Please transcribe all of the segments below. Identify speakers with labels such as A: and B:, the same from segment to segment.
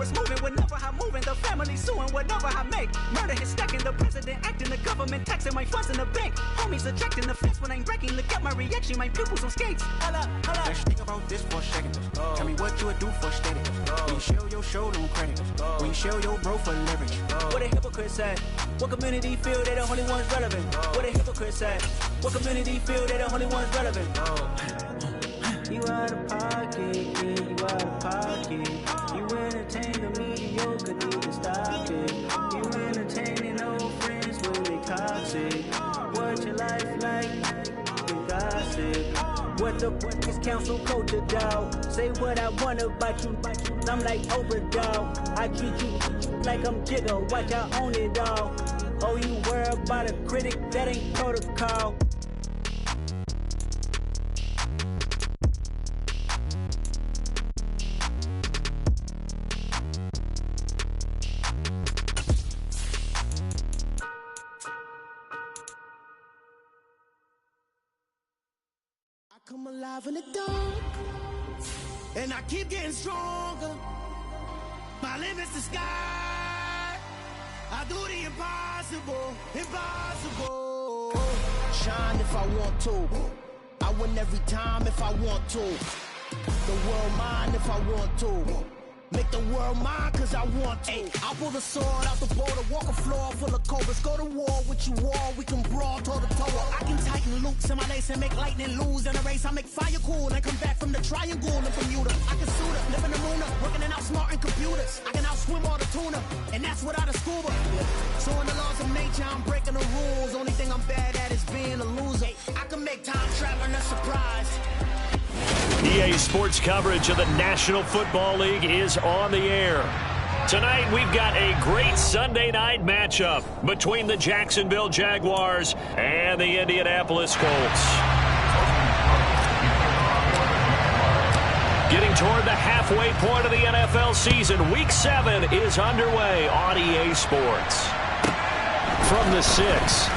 A: Congress moving whenever I'm moving. The family suing whatever I make. Murder is stacking, the president acting, the government taxing my funds in the bank. Homies attracting the fence when I'm breaking. Look at my reaction, my pupils on skates. Holla, holla.
B: Just think about this for a second. Tell me what you would do for status. When you show your show, no credit. When you show your bro for leverage.
A: What a hypocrite said. What community feel they the only ones relevant? What a hypocrite said. What community feel they the only ones relevant? You out of pocket, yeah, you out of pocket. You entertain the mediocre, need to stop it. You entertaining old friends when they toxic. What your life like? You gossip. What the fuck is council culture, dog? Say what I want about you. I'm like Oprah, dog. I treat you like I'm Jigga. Watch I own it all. Oh, you worry about a critic? That ain't protocol.
C: Come alive in the dark, and I keep getting stronger. My limit's the sky. I do the impossible, impossible. Shine if I want to. I win every time if I want to. The world mine if I want to. Make the world mine cause I want to. I pull the sword out the border, walk a floor full of cobras. Go to war with you all, we can brawl toe to toe. I can tighten loops in my lace and make lightning lose in a race. I make fire cool and come back from the triangle in Bermuda. I can suit up, live in the moon, working and outsmarting computers. I can outswim all the tuna, and that's without a scuba. So in the laws of nature, I'm breaking the rules. Only thing I'm bad at is being a loser. I can make time traveling a surprise.
D: EA Sports coverage of the National Football League is on the air. Tonight, we've got a great Sunday night matchup between the Jacksonville Jaguars and the Indianapolis Colts. Getting toward the halfway point of the NFL season, Week 7 is underway on EA Sports. From the 6.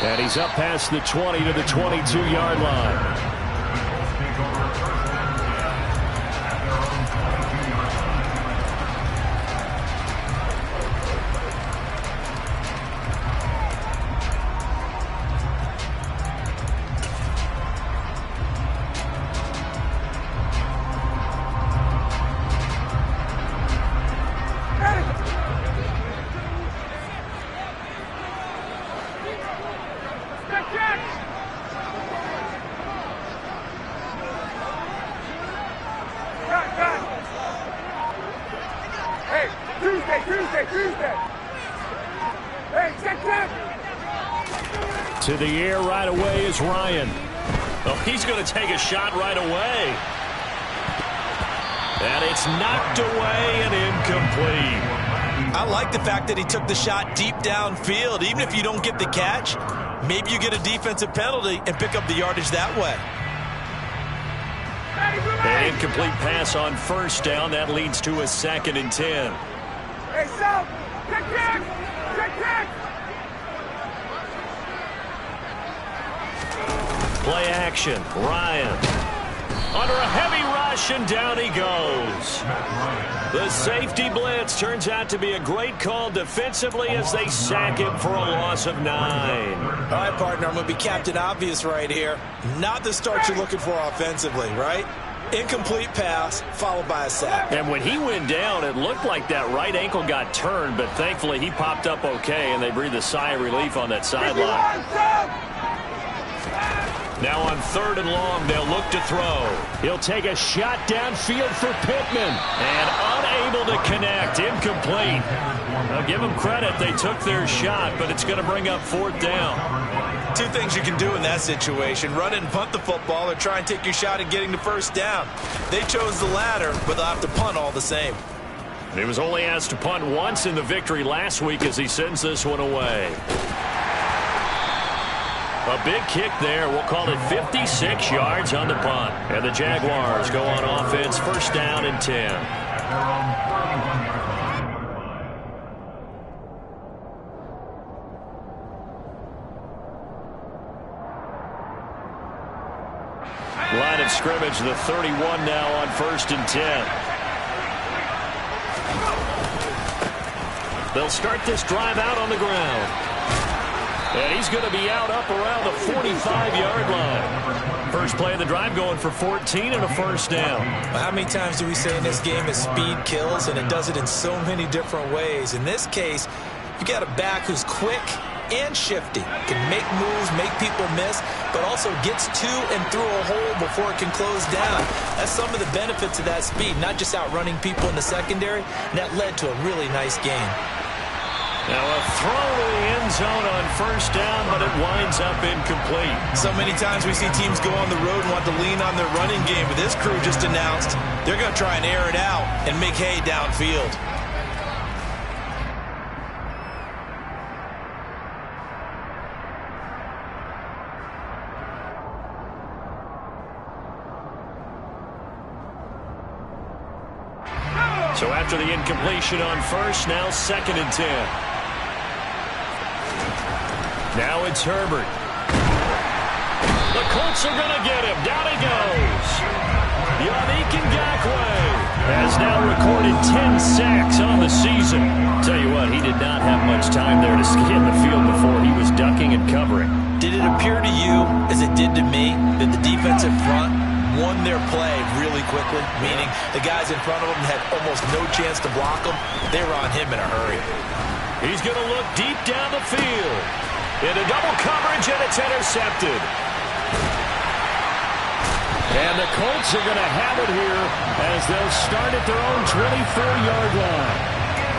D: And he's up past the 20 to the 22-yard line. To the air right away is Ryan. Oh, he's going to take a shot right away. And it's knocked away and incomplete.
E: I like the fact that he took the shot deep downfield. Even if you don't get the catch, maybe you get a defensive penalty and pick up the yardage that way.
D: An incomplete pass on first down. That leads to a 2nd and 10.
F: Hey, Sal! Check!
D: Play action. Ryan. Under a heavy rush, and down he goes. The safety blitz turns out to be a great call defensively as they sack him for a loss of 9.
E: All right, partner, I'm going to be Captain Obvious right here. Not the start you're looking for offensively, right? Incomplete pass, followed by a sack.
D: And when he went down, it looked like that right ankle got turned, but thankfully he popped up okay, and they breathed a sigh of relief on that sideline. Now on 3rd and long, they'll look to throw. He'll take a shot downfield for Pittman. And unable to connect. Incomplete. Now give them credit. They took their shot, but it's going to bring up 4th down.
E: 2 things you can do in that situation. Run it and punt the football or try and take your shot at getting the 1st down. They chose the latter, but they'll have to punt all the same.
D: He was only asked to punt once in the victory last week as he sends this one away. A big kick there. We'll call it 56 yards on the punt. And the Jaguars go on offense, 1st down and 10.
F: Hey,
D: Line of scrimmage, the 31 now on 1st and 10. They'll start this drive out on the ground. And he's going to be out up around the 45-yard line. First play of the drive going for 14 and a first down.
E: Well, how many times do we say in this game that speed kills, and it does it in so many different ways? In this case, you got a back who's quick and shifty, can make moves, make people miss, but also gets to and through a hole before it can close down. That's some of the benefits of that speed, not just outrunning people in the secondary, and that led to a really nice game.
D: Now a throw to the end zone on first down, but it winds up incomplete.
E: So many times we see teams go on the road and want to lean on their running game, but this crew just announced they're going to try and air it out and make hay downfield.
D: So after the incompletion on first, now 2nd and 10. Now it's Herbert. The Colts are going to get him. Down he goes. Yannick Ngakoue has now recorded 10 sacks on the season. Tell you what, he did not have much time there to scan the field before he was ducking and covering.
E: Did it appear to you, as it did to me, that the defensive front won their play really quickly, meaning the guys in front of them had almost no chance to block them? They were on him in a hurry.
D: He's going to look deep down the field. Into double coverage, and it's intercepted. And the Colts are going to have it here as they'll start at their own 24-yard line.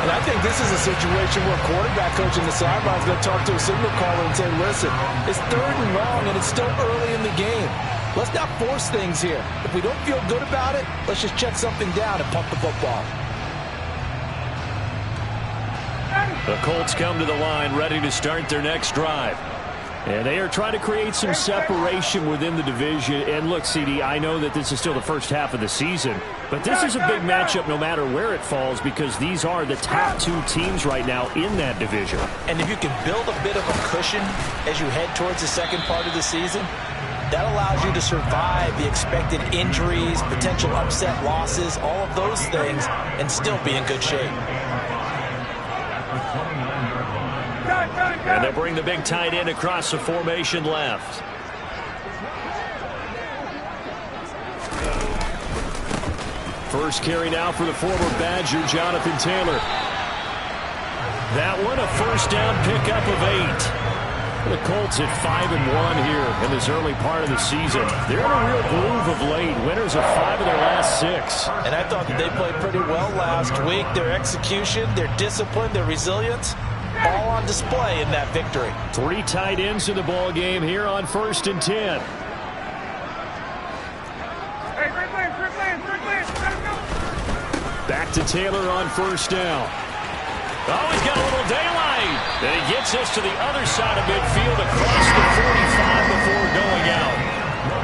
E: And I think this is a situation where quarterback coach in the sideline is going to talk to a signal caller and say, listen, it's 3rd and long, and it's still early in the game. Let's not force things here. If we don't feel good about it, let's just check something down and pump the football.
D: The Colts come to the line ready to start their next drive. And they are trying to create some separation within the division. And look, CD, I know that this is still the first half of the season, but this is a big matchup no matter where it falls because these are the top 2 teams right now in that division.
E: And if you can build a bit of a cushion as you head towards the second part of the season, that allows you to survive the expected injuries, potential upset losses, all of those things, and still be in good shape.
D: And they'll bring the big tight end across the formation left. First carry now for the former Badger, Jonathan Taylor. That one, a first down pickup of 8. The Colts at 5-1 here in this early part of the season. They're in a real groove of late. Winners of 5 of their last 6.
E: And I thought that they played pretty well last week. Their execution, their discipline, their resilience, all on display in that victory.
D: 3 tight ends in the ball game here on 1st and 10.
F: Hey, quick lane. Let him go.
D: Back to Taylor on first down. Oh, he's got a little daylight. And he gets us to the other side of midfield across the 45 before going out.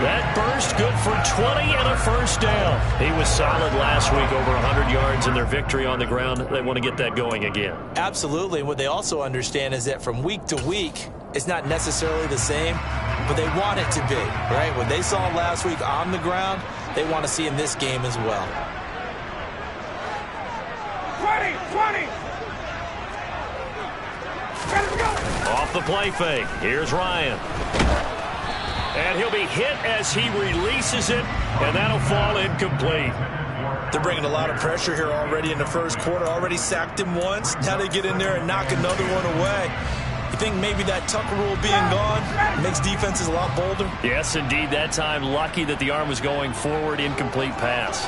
D: That burst good for 20 and a first down. He was solid last week, over 100 yards in their victory on the ground. They want to get that going again.
E: Absolutely. And what they also understand is that from week to week, it's not necessarily the same, but they want it to be, right? What they saw last week on the ground, they want to see in this game as well.
F: 20.
D: Off the play fake. Here's Ryan. And he'll be hit as he releases it, and that'll fall incomplete.
E: They're bringing a lot of pressure here already in the first quarter. Already sacked him once. Now they get in there and knock another one away. You think maybe that Tucker rule being gone makes defenses a lot bolder?
D: Yes, indeed. That time, lucky that the arm was going forward. Incomplete pass.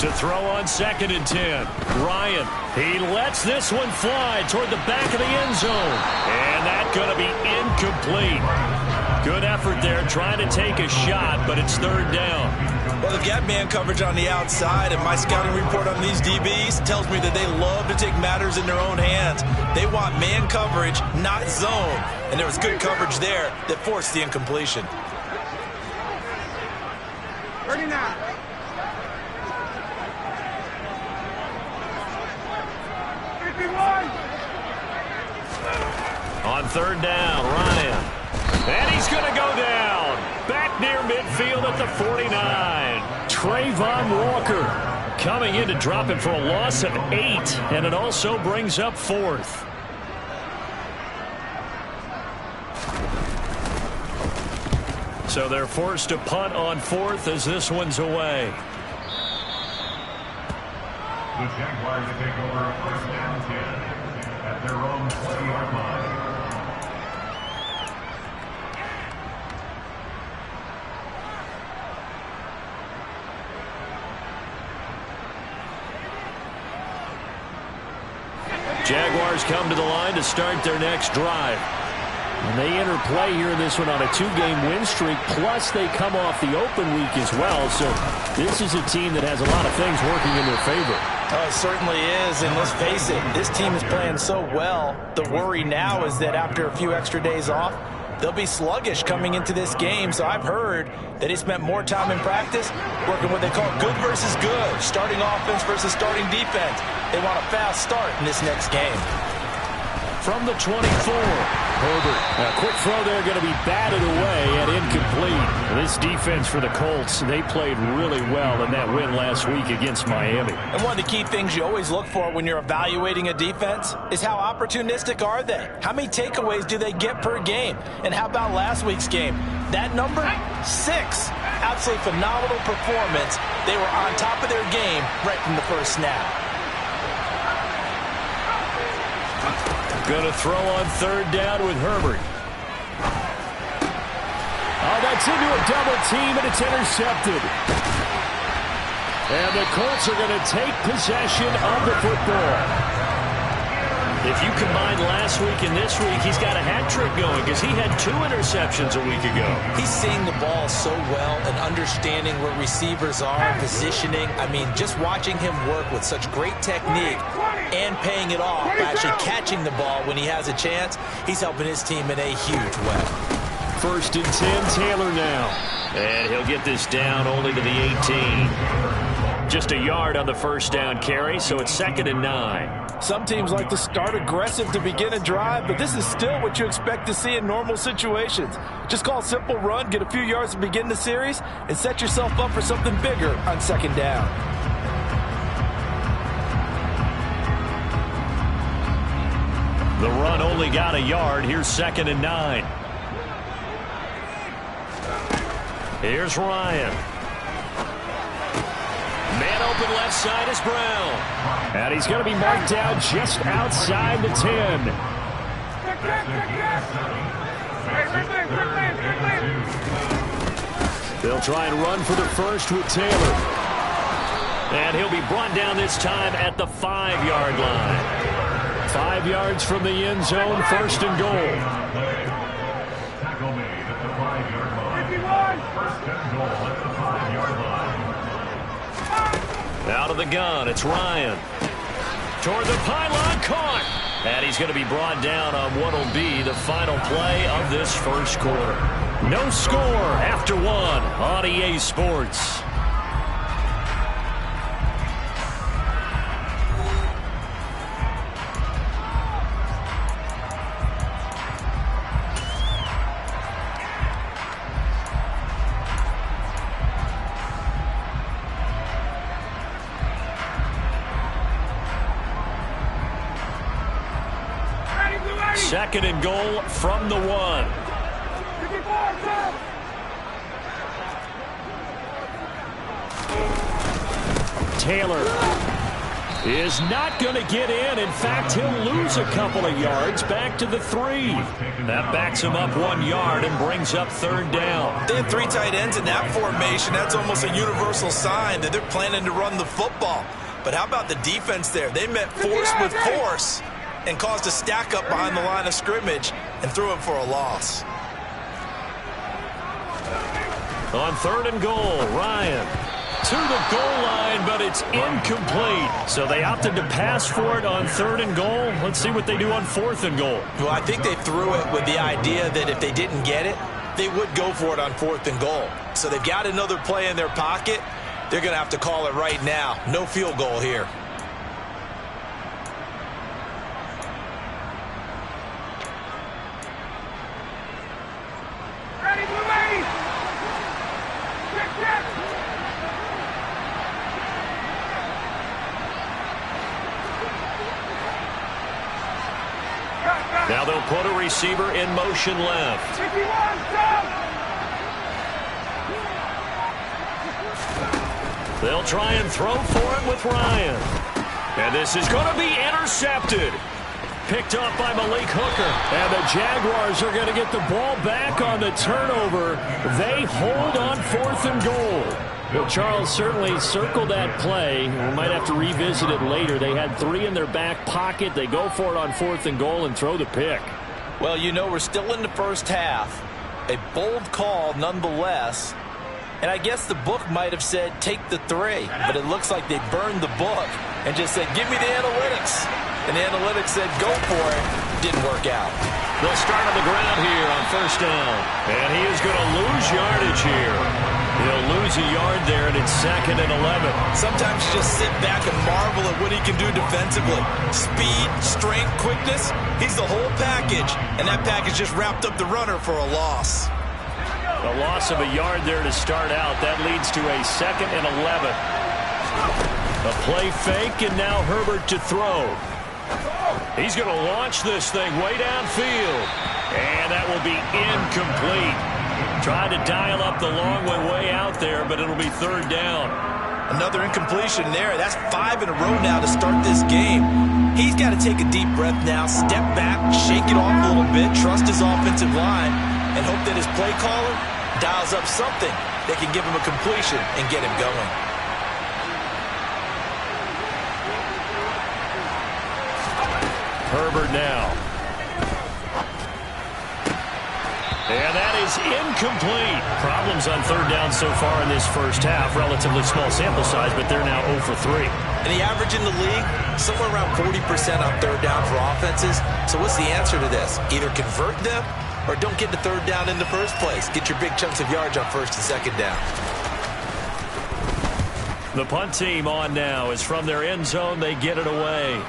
D: To throw on 2nd and 10. Ryan, he lets this one fly toward the back of the end zone. And that's going to be incomplete. Good effort there, trying to take a shot, but it's 3rd down.
E: Well, they've got man coverage on the outside, and my scouting report on these DBs tells me that they love to take matters in their own hands. They want man coverage, not zone. And there was good coverage there that forced the incompletion.
F: 39.
D: On 3rd down, Ryan. And he's going to go down. Back near midfield. field at the 49. Trayvon Walker coming in to drop him for a loss of 8, and it also brings up 4th. So they're forced to punt on 4th as this one's away.
G: The Jaguars take over 1st and 10 at their own 20-yard line.
D: Jaguars come to the line to start their next drive. And they enter play here in this one on a 2-game win streak, plus they come off the open week as well. So this is a team that has a lot of things working in their favor.
E: Oh, it certainly is, and let's face it, this team is playing so well. The worry now is that after a few extra days off, they'll be sluggish coming into this game. So I've heard that he spent more time in practice working what they call good versus good, starting offense versus starting defense. They want a fast start in this next game.
D: From the 24, Herbert. A quick throw there, going to be batted away and incomplete. This defense for the Colts, they played really well in that win last week against Miami.
E: And one of the key things you always look for when you're evaluating a defense is how opportunistic are they? How many takeaways do they get per game? And how about last week's game? That number, 6. Absolutely phenomenal performance. They were on top of their game right from the first snap.
D: Going to throw on 3rd down with Herbert. Oh, that's into a double team, and it's intercepted. And the Colts are going to take possession of the football. If you combine last week and this week, he's got a hat trick going because he had 2 interceptions a week ago.
E: He's seeing the ball so well and understanding where receivers are, positioning. I mean, just watching him work with such great technique and paying it off by actually catching the ball when he has a chance, he's helping his team in a huge way.
D: 1st and 10, Taylor now. And he'll get this down only to the 18. Just a yard on the 1st down carry, so it's 2nd and 9.
E: Some teams like to start aggressive to begin a drive, but this is still what you expect to see in normal situations. Just call a simple run, get a few yards to begin the series, and set yourself up for something bigger on 2nd down.
D: The run only got a yard. Here's 2nd and 9. Here's Ryan. Man open left side is Brown. And he's going to be marked down just outside the 10. They'll try and run for the first with Taylor. And he'll be brought down this time at the 5-yard line. 5 yards from the end zone, 1st and goal.
G: Tackle made at the 5-yard line. 1st and goal at the 5-yard line.
D: Out of the gun, it's Ryan. Toward the pylon, caught. And he's going to be brought down on what will be the final play of this 1st quarter. No score after 1 on EA Sports. Second and goal from the 1. Taylor is not going to get in. In fact, he'll lose a couple of yards back to the 3. That backs him up 1 yard and brings up 3rd down.
E: They have 3 tight ends in that formation. That's almost a universal sign that they're planning to run the football. But how about the defense there? They met force with force and caused a stack up behind the line of scrimmage and threw him for a loss.
D: On 3rd and goal, Ryan to the goal line, but it's incomplete. So they opted to pass for it on 3rd and goal. Let's see what they do on 4th and goal.
E: Well, I think they threw it with the idea that if they didn't get it, they would go for it on 4th and goal. So they've got another play in their pocket. They're going to have to call it right now. No field goal here.
D: Now they'll put a receiver in motion left.
F: 51, stop!
D: They'll try and throw for it with Ryan. And this is going to be intercepted. Picked up by Malik Hooker. And the Jaguars are going to get the ball back on the turnover. They hold on 4th and goal. Well, Charles, certainly circled that play. We might have to revisit it later. They had 3 in their back pocket. They go for it on 4th and goal and throw the pick.
E: Well, you know, we're still in the first half. A bold call nonetheless. And I guess the book might have said take the 3. But it looks like they burned the book and just said give me the analytics. And the analytics said go for it. Didn't work out.
D: They'll start on the ground here on 1st down. And he is going to lose yardage here. He'll lose a yard there, and it's 2nd and 11.
E: Sometimes you just sit back and marvel at what he can do defensively. Speed, strength, quickness, he's the whole package. And that package just wrapped up the runner for a loss.
D: A loss of a yard there to start out. That leads to a 2nd and 11. A play fake, and now Herbert to throw. He's going to launch this thing way downfield. And that will be incomplete. Tried to dial up the long way out there, but it'll be 3rd down.
E: Another incompletion there. That's 5 in a row now to start this game. He's got to take a deep breath now, step back, shake it off a little bit, trust his offensive line, and hope that his play caller dials up something that can give him a completion and get him going.
D: Herbert now. And that is incomplete. Problems on 3rd down so far in this first half. Relatively small sample size, but they're now 0 for 3.
E: And the average in the league, somewhere around 40% on 3rd down for offenses. So what's the answer to this? Either convert them or don't get to 3rd down in the first place. Get your big chunks of yards on 1st and 2nd down.
D: The punt team on now is from their end zone. They get it away.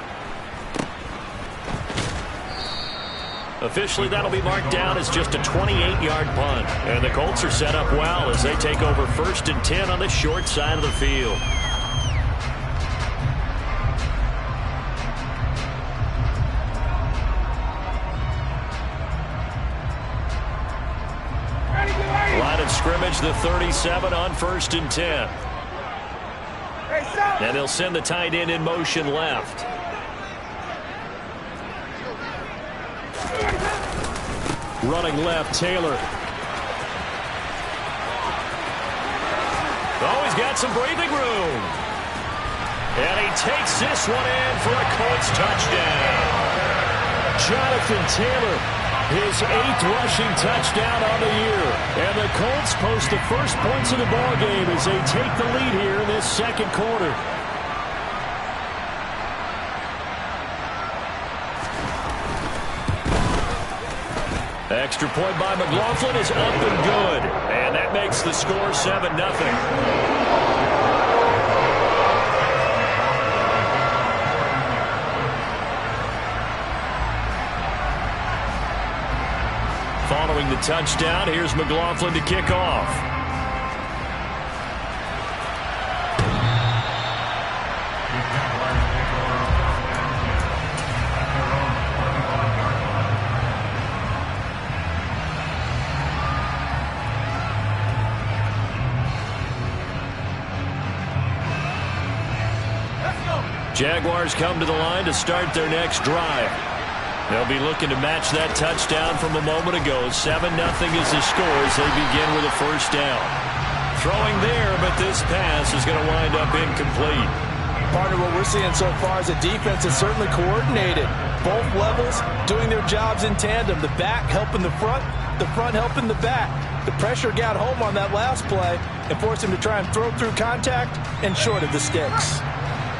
D: Officially, that'll be marked down as just a 28-yard punt. And the Colts are set up well as they take over 1st and 10 on the short side of the field. Line of scrimmage, the 37 on 1st and 10. And they'll send the tight end in motion left. Running left, Taylor. Oh, he's got some breathing room. And he takes this one in for a Colts touchdown. Jonathan Taylor, his 8th rushing touchdown on the year. And the Colts post the first points of the ballgame as they take the lead here in this 2nd quarter. Extra point by McLaughlin is up and good. And that makes the score 7-0. Following the touchdown, here's McLaughlin to kick off. Jaguars come to the line to start their next drive. They'll be looking to match that touchdown from a moment ago. 7-0 is the score as they begin with a 1st down. Throwing there, but this pass is going to wind up incomplete.
E: Partner, what we're seeing so far is the defense is certainly coordinated. Both levels doing their jobs in tandem. The back helping the front helping the back. The pressure got home on that last play and forced him to try and throw through contact and short of the sticks.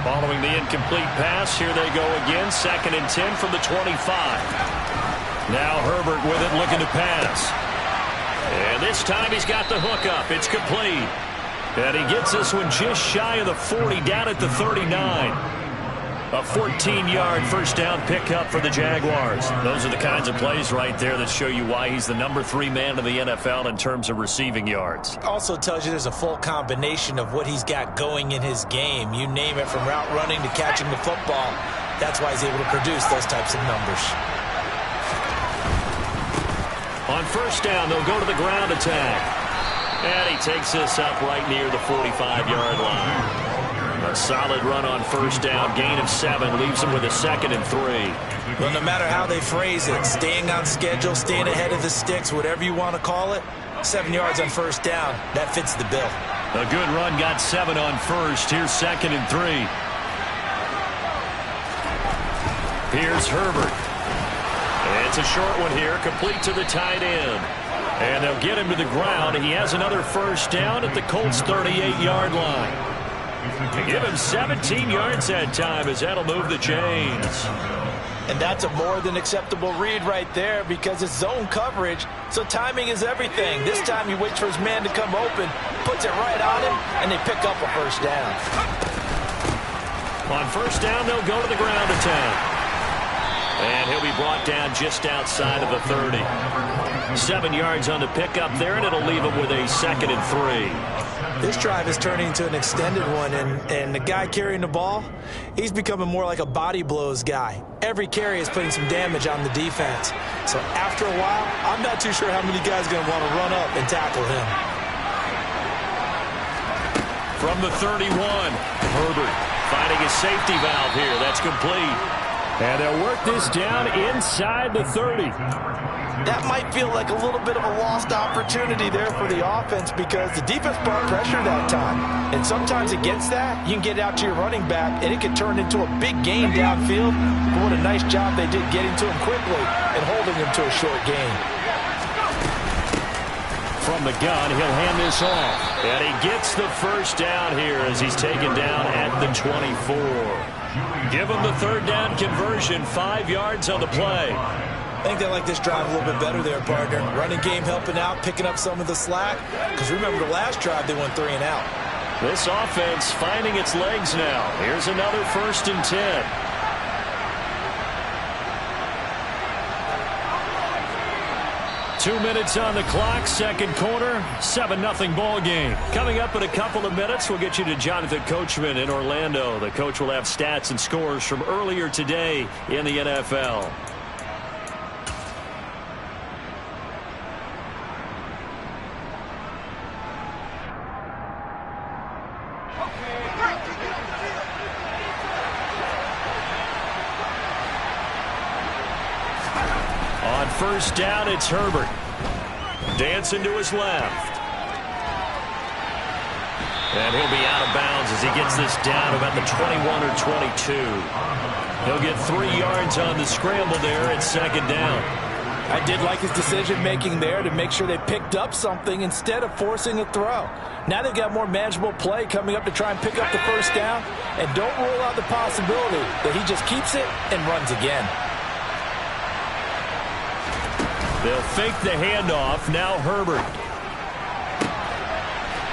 D: Following the incomplete pass, here they go again. 2nd and 10 from the 25. Now Herbert with it, looking to pass. And this time he's got the hook up. It's complete. And he gets this one just shy of the 40, down at the 39. A 14-yard 1st down pickup for the Jaguars. Those are the kinds of plays right there that show you why he's the number 3 man in the NFL in terms of receiving yards.
E: Also tells you there's a full combination of what he's got going in his game. You name it, from route running to catching the football. That's why he's able to produce those types of numbers.
D: On first down, they'll go to the ground attack. And he takes this up right near the 45-yard line. A solid run on first down. Gain of 7 leaves him with a 2nd and 3.
E: Well, no matter how they phrase it, staying on schedule, staying ahead of the sticks, whatever you want to call it, 7 yards on first down, that fits the bill.
D: A good run, got 7 on first. Here's 2nd and 3. Here's Herbert. It's a short one here, complete to the tight end. And they'll get him to the ground. He has another first down at the Colts' 38-yard line. To give him 17 yards that time, as that'll move the chains.
E: And that's a more than acceptable read right there because it's zone coverage, so timing is everything. This time he waits for his man to come open, puts it right on him, and they pick up a first down.
D: On first down, they'll go to the ground attack. And he'll be brought down just outside of the 30. 7 yards on the pickup there, and it'll leave him with a 2nd and 3.
E: This drive is turning into an extended one, and the guy carrying the ball, he's becoming more like a body blows guy. Every carry is putting some damage on the defense. So after a while, I'm not too sure how many guys are going to want to run up and tackle him.
D: From the 31, Herbert finding his safety valve here. That's complete. And they'll work this down inside the 30.
E: That might feel like a little bit of a lost opportunity there for the offense because the defense brought pressure that time. And sometimes against that, you can get out to your running back, and it can turn into a big gain downfield. But what a nice job they did getting to him quickly and holding him to a short gain.
D: From the gun, he'll hand this off. And he gets the first down here as he's taken down at the 24. Give him the third down conversion, 5 yards on the play.
E: I think they like this drive a little bit better there, partner. Running game helping out, picking up some of the slack. Because remember the last drive, they went 3 and out.
D: This offense finding its legs now. Here's another 1st and 10. Two minutes on the clock, second quarter, 7-0 ball game. Coming up in a couple of minutes, we'll get you to Jonathan Coachman in Orlando. The coach will have stats and scores from earlier today in the NFL. On first down, it's Herbert. Dancing to his left. And he'll be out of bounds as he gets this down about the 21 or 22. He'll get 3 yards on the scramble there at 2nd down.
E: I did like his decision-making there to make sure they picked up something instead of forcing a throw. Now they've got more manageable play coming up to try and pick up the first down. And don't rule out the possibility that he just keeps it and runs again.
D: They'll fake the handoff. Now Herbert.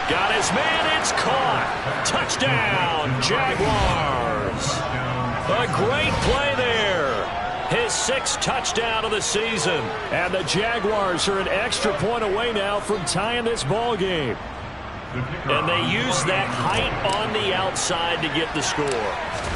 D: Got his man. It's caught. Touchdown, Jaguars. A great play there. His 6th touchdown of the season. And the Jaguars are an extra point away now from tying this ball game. And they use that height on the outside to get the score.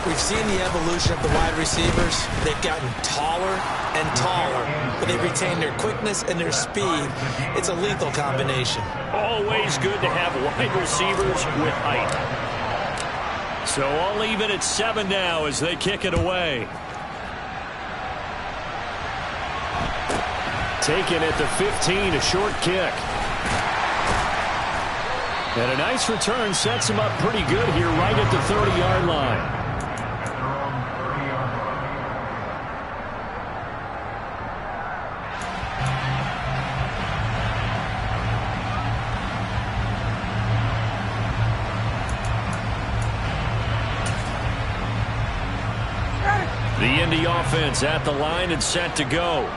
E: We've seen the evolution of the wide receivers. They've gotten taller and taller, but they've retained their quickness and their speed. It's a lethal combination.
D: Always good to have wide receivers with height. So all even at 7 now as they kick it away. Taken at the 15, a short kick. And a nice return sets him up pretty good here right at the 30-yard line. The Indy offense at the line and set to go.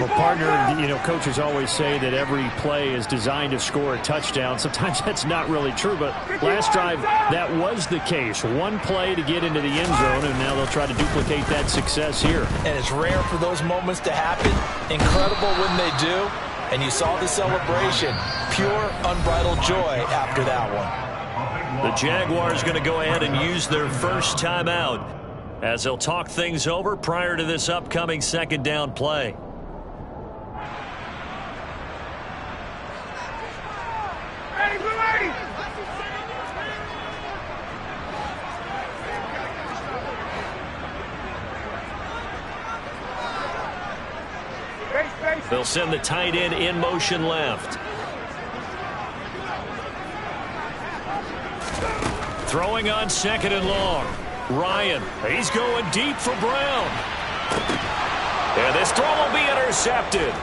D: Well, partner, you know, coaches always say that every play is designed to score a touchdown. Sometimes that's not really true, but last drive, that was the case. One play to get into the end zone, and now they'll try to duplicate that success here. And
E: it's rare for those moments to happen. Incredible when they do. And you saw the celebration. Pure, unbridled joy after that one.
D: The Jaguars going to go ahead and use their first timeout as they'll talk things over prior to this upcoming 2nd down play. They'll send the tight end in motion left. Throwing on 2nd and long. Ryan, he's going deep for Brown. And this throw will be intercepted.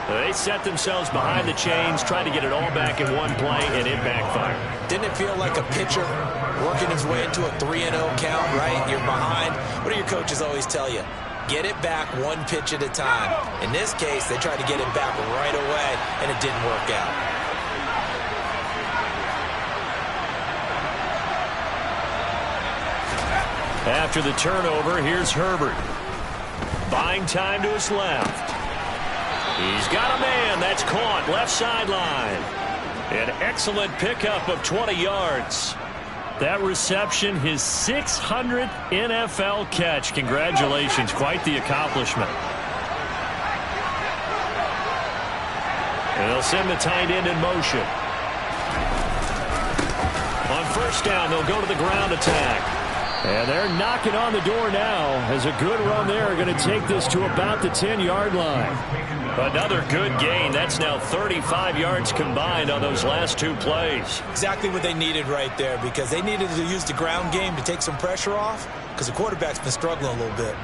D: They set themselves behind the chains, trying to get it all back in one play, and it backfired.
E: Didn't it feel like a pitcher working his way into a 3-0 count, right? You're behind. What do your coaches always tell you? Get it back one pitch at a time. In this case, they tried to get it back right away, and it didn't work out.
D: After the turnover, here's Herbert. Buying time to his left. He's got a man. That's caught left sideline. An excellent pickup of 20 yards. That reception, his 600th NFL catch. Congratulations. Quite the accomplishment. And they'll send the tight end in motion. On 1st down, they'll go to the ground attack. And they're knocking on the door now as a good run there are going to take this to about the 10-yard line. Another good gain. That's now 35 yards combined on those last 2 plays.
E: Exactly what they needed right there, because they needed to use the ground game to take some pressure off, because the quarterback's been struggling a little bit.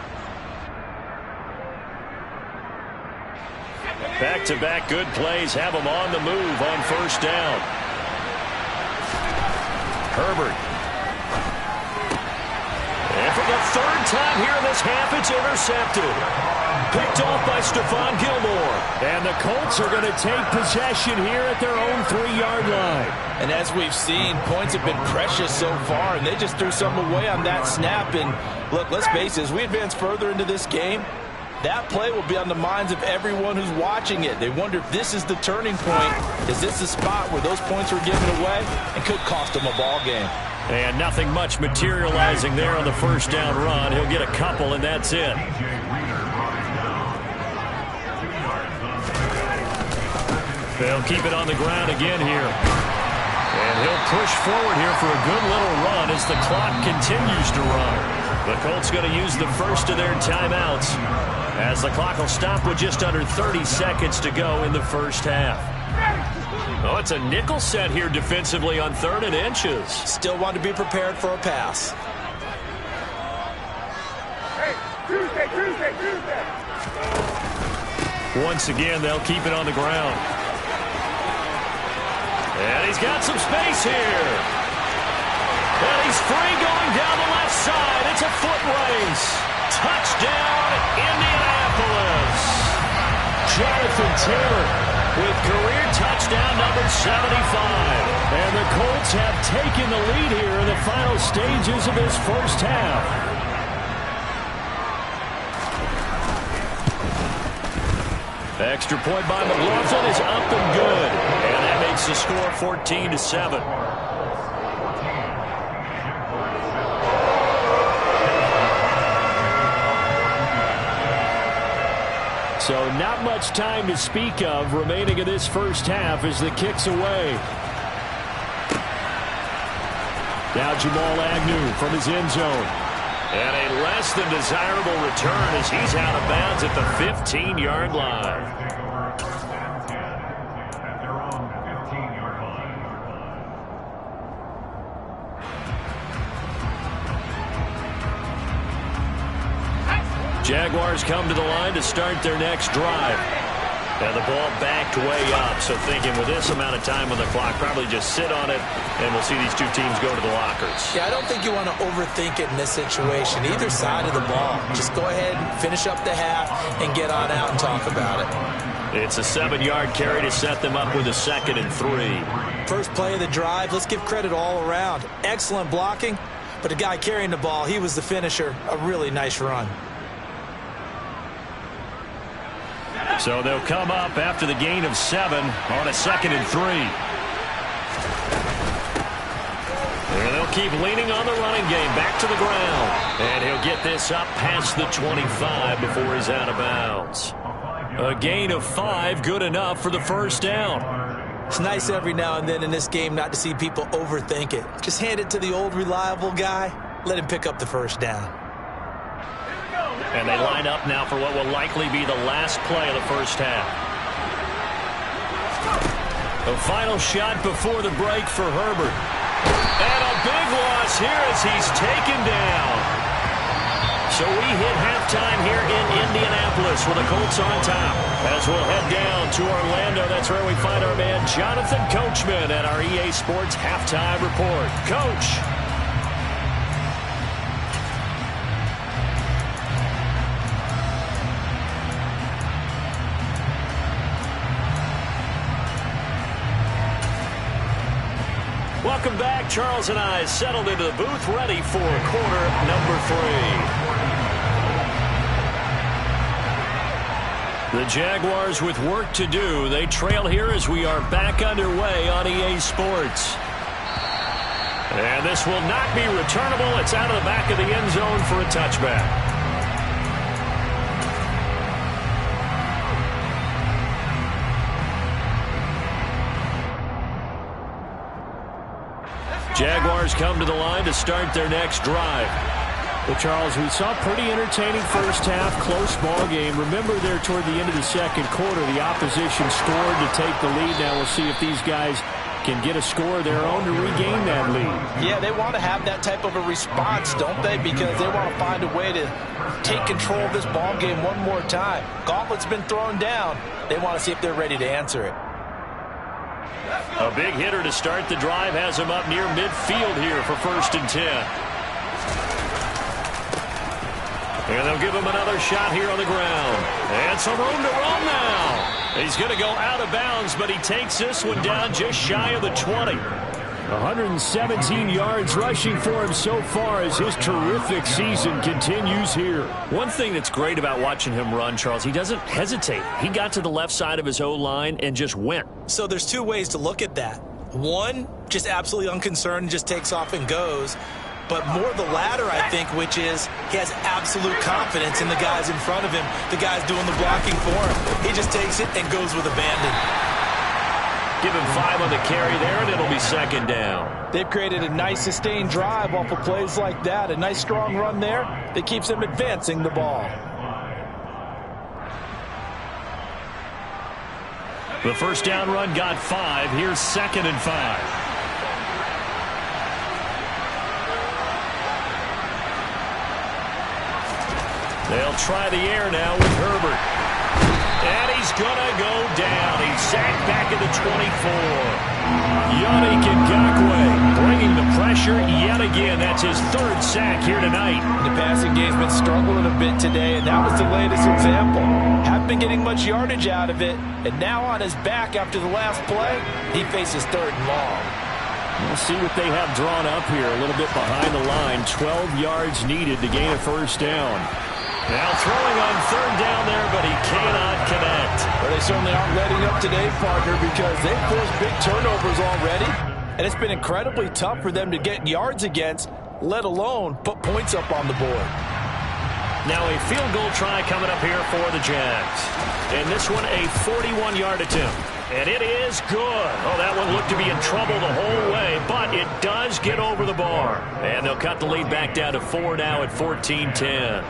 D: Back-to-back good plays have them on the move on 1st down. Herbert. And for the 3rd time here in this half, it's intercepted. Picked off by Stephon Gilmore. And the Colts are going to take possession here at their own 3-yard line.
H: And as we've seen, points have been precious so far, and they just threw something away on that snap. And look, let's face it, as we advance further into this game, that play will be on the minds of everyone who's watching it. They wonder if this is the turning point. Is this the spot where those points were given away and could cost them a ball game?
D: And nothing much materializing there on the 1st down run. He'll get a couple, and that's it. They'll keep it on the ground again here. And he'll push forward here for a good little run as the clock continues to run. The Colts going to use the first of their timeouts as the clock will stop with just under 30 seconds to go in the 1st half. Oh, it's a nickel set here defensively on 3rd and inches.
E: Still want to be prepared for a pass.
F: Hey, Tuesday.
D: Once again, they'll keep it on the ground. And he's got some space here. And he's free going down the left side. It's a foot race. Touchdown, Indianapolis. Jonathan Taylor with career touchdown number 75. And the Colts have taken the lead here in the final stages of this 1st half. Extra point by McLaughlin is up and good. And that makes the score 14-7. So not much time to speak of remaining in this 1st half as the kick's away. Now Jamal Agnew from his end zone. And a less than desirable return as he's out of bounds at the 15-yard line. Jaguars come to the line to start their next drive. And the ball backed way up, so thinking with this amount of time on the clock, probably just sit on it, and we'll see these two teams go to the lockers.
E: Yeah, I don't think you want to overthink it in this situation. Either side of the ball. Just go ahead and finish up the half and get on out and talk about it.
D: It's a 7-yard carry to set them up with a 2nd and 3.
E: First play of the drive, let's give credit all around. Excellent blocking, but the guy carrying the ball, he was the finisher. A really nice run.
D: So they'll come up after the gain of 7 on a 2nd and 3. And they'll keep leaning on the running game back to the ground. And he'll get this up past the 25 before he's out of bounds. A gain of 5, good enough for the 1st down.
E: It's nice every now and then in this game not to see people overthink it. Just hand it to the old reliable guy. let him pick up the first down.
D: And they line up now for what will likely be the last play of the first half. The final shot before the break for Herbert. And a big loss here as he's taken down. So we hit halftime here in Indianapolis with the Colts on top. As we'll head down to Orlando, that's where we find our man Jonathan Coachman at our EA Sports Halftime Report. Coach. Welcome back. Charles and I settled into the booth, ready for quarter number 3. The Jaguars with work to do. They trail here as we are back underway on EA Sports. And this will not be returnable. It's out of the back of the end zone for a touchback. Jaguars come to the line to start their next drive.
I: Well, Charles, we saw a pretty entertaining first half, close ball game. Remember there toward the end of the second quarter, the opposition scored to take the lead. Now we'll see if these guys can get a score of their own to regain that lead.
E: Yeah, they want to have that type of a response, don't they? Because they want to find a way to take control of this ball game one more time. Gauntlet's been thrown down. They want to see if they're ready to answer it.
D: A big hitter to start the drive has him up near midfield here for 1st and 10. And they'll give him another shot here on the ground. And some room to run now. He's going to go out of bounds, but he takes this one down just shy of the 20.
I: 117 yards rushing for him so far as his terrific season continues here.
D: One thing that's great about watching him run, Charles, he doesn't hesitate. He got to the left side of his O-line and just went.
E: So there's two ways to look at that. One, just absolutely unconcerned, just takes off and goes. But more the latter, I think, which is he has absolute confidence in the guys in front of him, the guys doing the blocking for him. He just takes it and goes with abandon.
D: Give him 5 on the carry there, and it'll be 2nd down.
H: They've created a nice sustained drive off of plays like that. A nice strong run there that keeps them advancing the ball.
D: The first down run got 5. Here's 2nd and 5. They'll try the air now with Herbert. And he's going to go down. He's sacked back at the 24. Yannick Ngakoue bringing the pressure yet again. That's his 3rd sack here tonight.
H: The passing game's been struggling a bit today, and that was the latest example. Haven't been getting much yardage out of it, and now on his back after the last play, he faces 3rd and long.
I: We'll see what they have drawn up here. A little bit behind the line. 12 yards needed to gain a 1st down.
D: Now throwing on 3rd down there, but he cannot connect.
H: Well, they certainly aren't letting up today, partner, because they've forced big turnovers already, and it's been incredibly tough for them to get yards against, let alone put points up on the board.
D: Now a field goal try coming up here for the Jags. And this one a 41-yard attempt. And it is good. Oh, that one looked to be in trouble the whole way, but it does get over the bar. And they'll cut the lead back down to 4 now at 14-10.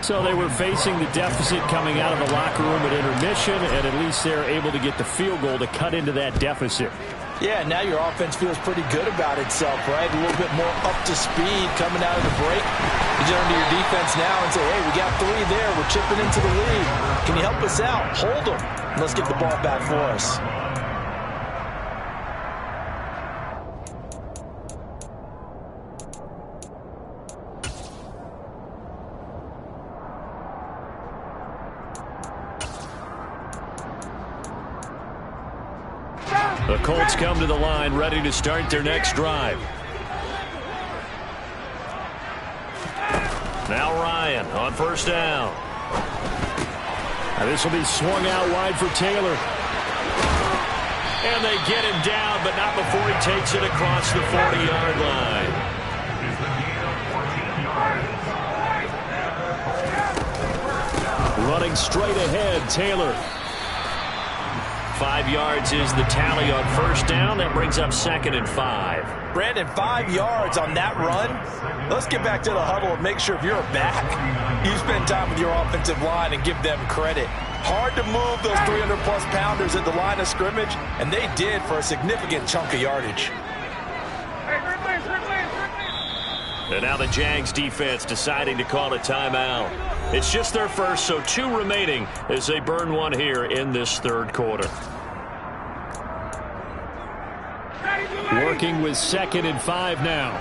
I: So they were facing the deficit coming out of the locker room at intermission, and at least they're able to get the field goal to cut into that deficit.
H: Yeah, now your offense feels pretty good about itself, right? A little bit more up to speed coming out of the break. You turn to your defense now and say, hey, we got 3 there. We're chipping into the lead. Can you help us out? Hold them. Let's get the ball back for us.
D: The Colts come to the line ready to start their next drive. Now Ryan on 1st down.
I: Now this will be swung out wide for Taylor.
D: And they get him down, but not before he takes it across the 40-yard line.
I: Running straight ahead, Taylor.
D: 5 yards is the tally on first down. That brings up 2nd and 5.
H: Brandon, 5 yards on that run. Let's get back to the huddle and make sure if you're a back, you spend time with your offensive line and give them credit. Hard to move those 300-plus pounders at the line of scrimmage, and they did for a significant chunk of yardage.
D: And now the Jags defense deciding to call a timeout. It's just their first, so 2 remaining as they burn one here in this third quarter.
I: Working with 2nd and 5 now.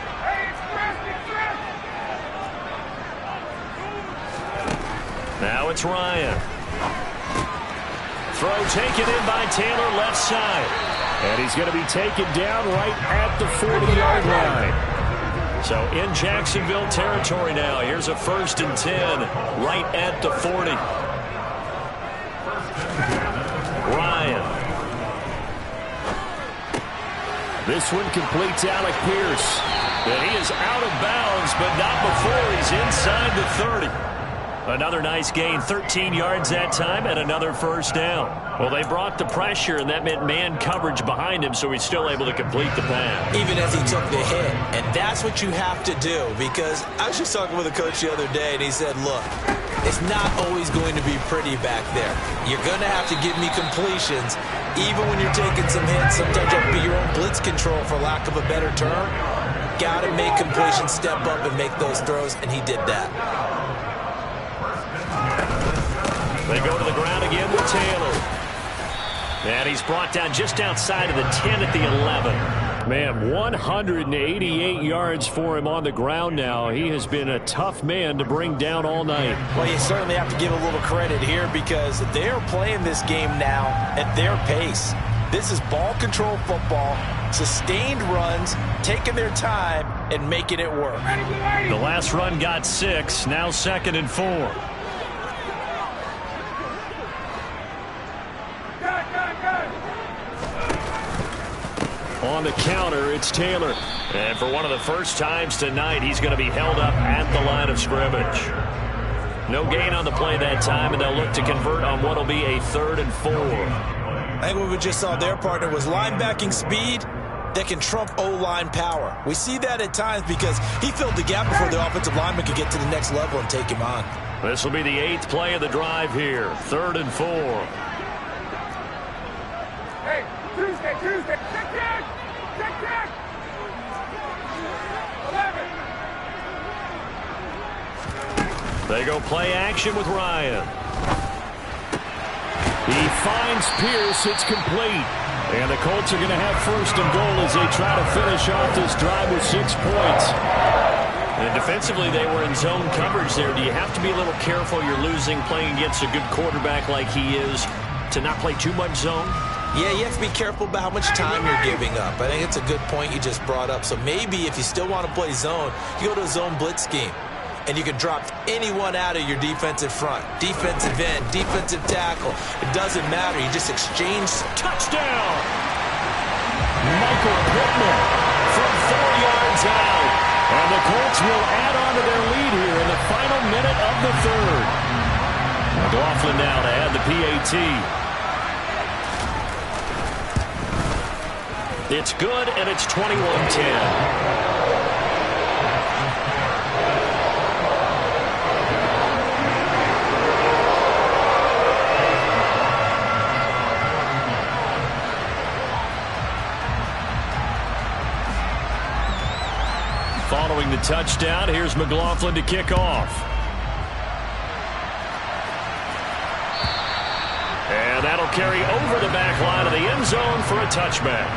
D: Now it's Ryan. Throw taken in by Taylor, left side.
I: And he's going to be taken down right at the 40-yard line.
D: So in Jacksonville territory now. Here's a 1st and 10 right at the 40. Ryan.
I: This one completes Alec Pierce.
D: And he is out of bounds, but not before he's inside the 30. Another nice gain, 13 yards that time, and another 1st down. Well, they brought the pressure, and that meant man coverage behind him, so he's still able to complete the pass.
E: Even as he took the hit. And that's what you have to do, because I was just talking with a coach the other day, and he said, look, it's not always going to be pretty back there. You're going to have to give me completions, even when you're taking some hits. Sometimes you have to be your own blitz control, for lack of a better term. Got to make completions, step up, and make those throws, and he did that.
D: They go to the ground again with Taylor. And he's brought down just outside of the 10 at the 11.
I: Man, 188 yards for him on the ground now. He has been a tough man to bring down all night.
E: Well, you certainly have to give a little credit here, because they're playing this game now at their pace. This is ball control football, sustained runs, taking their time, and making it work.
D: The last run got 6, now 2nd and 4.
I: On the counter, it's Taylor.
D: And for one of the first times tonight, he's going to be held up at the line of scrimmage. No gain on the play that time, and they'll look to convert on what will be a 3rd and 4.
E: I think what we just saw their partner was linebacking speed that can trump O-line power. We see that at times because he filled the gap before the offensive lineman could get to the next level and take him on.
D: This will be the 8th play of the drive here, 3rd and 4.
F: Hey, Tuesday, check. 11.
D: They go play action with Ryan.
I: He finds Pierce. It's complete. And the Colts are going to have 1st and goal as they try to finish off this drive with 6 points.
D: And defensively, they were in zone coverage there. Do you have to be a little careful? You're losing playing against a good quarterback like he is to not play too much zone?
E: Yeah, you have to be careful about how much time you're giving up. I think it's a good point you just brought up. So maybe if you still want to play zone, you go to a zone blitz scheme. And you can drop anyone out of your defensive front. Defensive end, defensive tackle. It doesn't matter. You just exchange.
D: Touchdown! Michael Pittman from 4 yards out. And the Colts will add on to their lead here in the final minute of the 3rd. McLaughlin now to add the PAT. It's good, and it's 21-10. Following the touchdown, here's McLaughlin to kick off. And that'll carry over the back line of the end zone for a touchback.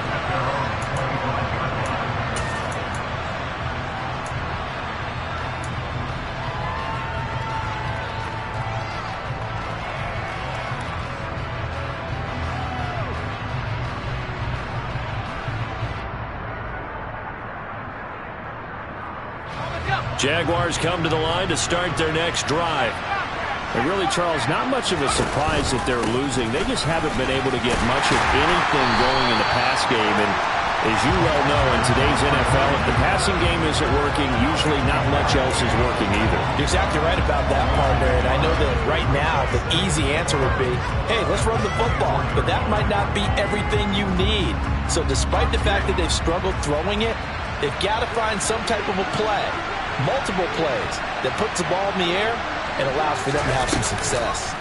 D: Jaguars come to the line to start their next drive.
I: And really, Charles, not much of a surprise that they're losing. They just haven't been able to get much of anything going in the pass game. And As you well know, in today's NFL, if the passing game isn't working, usually not much else is working either.
E: You're exactly right about that, partner. And I know that right now the easy answer would be, hey, let's run the football. But that might not be everything you need. So despite the fact that they've struggled throwing it, they've got to find some type of a play, multiple plays, that puts the ball in the air and allows for them to have some success.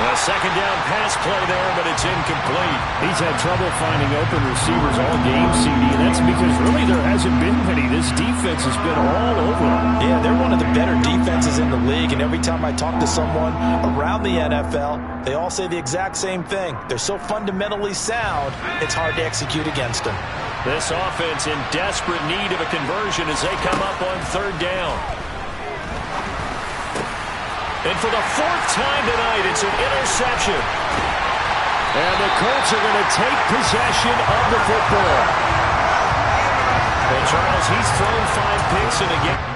D: A second down pass play there, but it's incomplete.
I: He's had trouble finding open receivers all game, CD. That's because really there hasn't been many. This defense has been all over them.
E: Yeah, they're one of the better defenses in the league, and every time I talk to someone around the NFL, they all say the exact same thing. They're so fundamentally sound, it's hard to execute against them.
D: This offense in desperate need of a conversion as they come up on third down. And for the fourth time tonight, it's an interception.
I: And the Colts are going to take possession of the football.
D: And Charles, he's thrown 5 picks in a game.